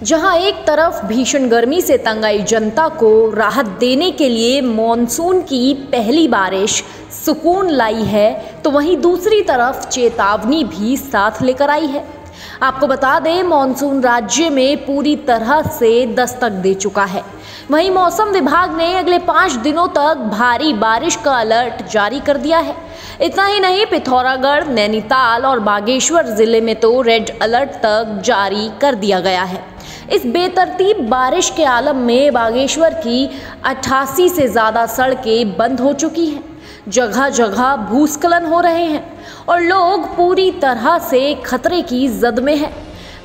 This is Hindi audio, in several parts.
जहां एक तरफ भीषण गर्मी से तंग आई जनता को राहत देने के लिए मॉनसून की पहली बारिश सुकून लाई है, तो वहीं दूसरी तरफ चेतावनी भी साथ लेकर आई है। आपको बता दें, मॉनसून राज्य में पूरी तरह से दस्तक दे चुका है। वहीं मौसम विभाग ने अगले 5 दिनों तक भारी बारिश का अलर्ट जारी कर दिया है। इतना ही नहीं, पिथौरागढ़, नैनीताल और बागेश्वर जिले में तो रेड अलर्ट तक जारी कर दिया गया है। इस बेतरतीब बारिश के आलम में बागेश्वर की 88 से ज़्यादा सड़कें बंद हो चुकी हैं। जगह जगह भूस्खलन हो रहे हैं और लोग पूरी तरह से खतरे की जद में हैं।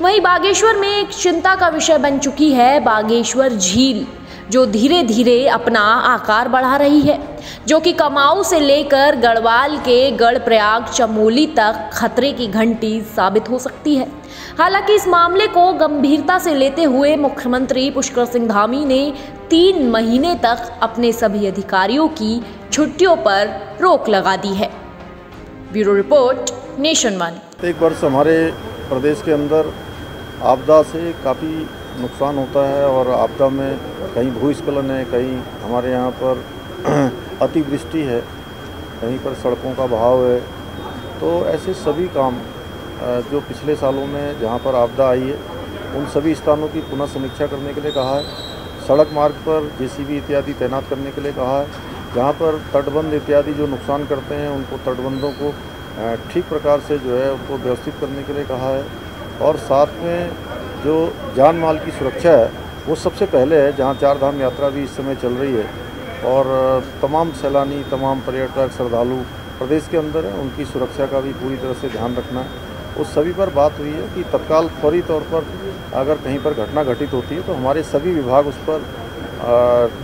वहीं बागेश्वर में एक चिंता का विषय बन चुकी है बागेश्वर झील, जो धीरे धीरे अपना आकार बढ़ा रही है, जो कि कमाऊ से लेकर गढ़वाल के गढ़प्रयाग चमोली तक खतरे की घंटी साबित हो सकती है। हालांकि इस मामले को गंभीरता से लेते हुए मुख्यमंत्री पुष्कर सिंह धामी ने 3 महीने तक अपने सभी अधिकारियों की छुट्टियों पर रोक लगा दी है। Bureau report, nation one. एक वर्ष हमारे प्रदेश के अंदर आपदा से काफ़ी नुकसान होता है और आपदा में कहीं भूस्खलन है, कहीं हमारे यहाँ पर अतिवृष्टि है, कहीं पर सड़कों का बहाव है। तो ऐसे सभी काम जो पिछले सालों में जहाँ पर आपदा आई है, उन सभी स्थानों की पुनः समीक्षा करने के लिए कहा है। सड़क मार्ग पर जेसीबी इत्यादि तैनात करने के लिए कहा है। जहाँ पर तटबंध इत्यादि जो नुकसान करते हैं, उनको तटबंधों को ठीक प्रकार से जो है उनको व्यवस्थित करने के लिए कहा है। और साथ में जो जान माल की सुरक्षा है, वो सबसे पहले है। जहाँ 4 धाम यात्रा भी इस समय चल रही है और तमाम सैलानी, तमाम पर्यटक, श्रद्धालु प्रदेश के अंदर है, उनकी सुरक्षा का भी पूरी तरह से ध्यान रखना है। उस सभी पर बात हुई है कि तत्काल फौरी तौर पर अगर कहीं पर घटना घटित होती है तो हमारे सभी विभाग उस पर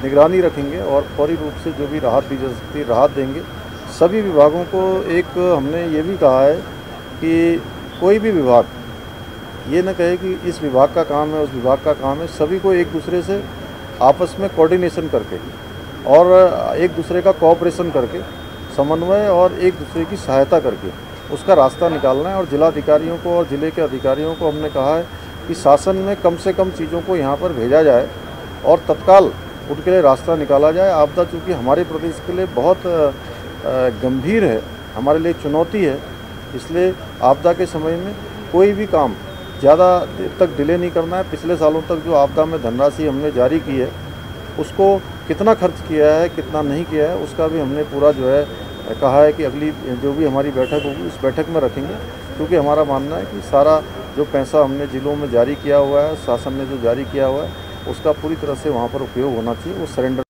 निगरानी रखेंगे और फौरी रूप से जो भी राहत दी जा सकती है राहत देंगे। सभी विभागों को एक हमने ये भी कहा है कि कोई भी विभाग ये न कहे कि इस विभाग का काम है, उस विभाग का काम है। सभी को एक दूसरे से आपस में कोऑर्डिनेशन करके और एक दूसरे का कोऑपरेशन करके, समन्वय और एक दूसरे की सहायता करके उसका रास्ता निकालना है। और जिलाधिकारियों को और ज़िले के अधिकारियों को हमने कहा है कि शासन में कम से कम चीज़ों को यहाँ पर भेजा जाए और तत्काल उनके लिए रास्ता निकाला जाए। आपदा चूँकि हमारे प्रदेश के लिए बहुत गंभीर है, हमारे लिए चुनौती है, इसलिए आपदा के समय में कोई भी काम ज़्यादा देर तक डिले नहीं करना है। पिछले सालों तक जो आपदा में धनराशि हमने जारी की है, उसको कितना खर्च किया है, कितना नहीं किया है, उसका भी हमने पूरा जो है कहा है कि अगली जो भी हमारी बैठक होगी उस बैठक में रखेंगे। क्योंकि हमारा मानना है कि सारा जो पैसा हमने जिलों में जारी किया हुआ है, शासन ने जो जारी किया हुआ है, उसका पूरी तरह से वहाँ पर उपयोग होना चाहिए। वो सरेंडर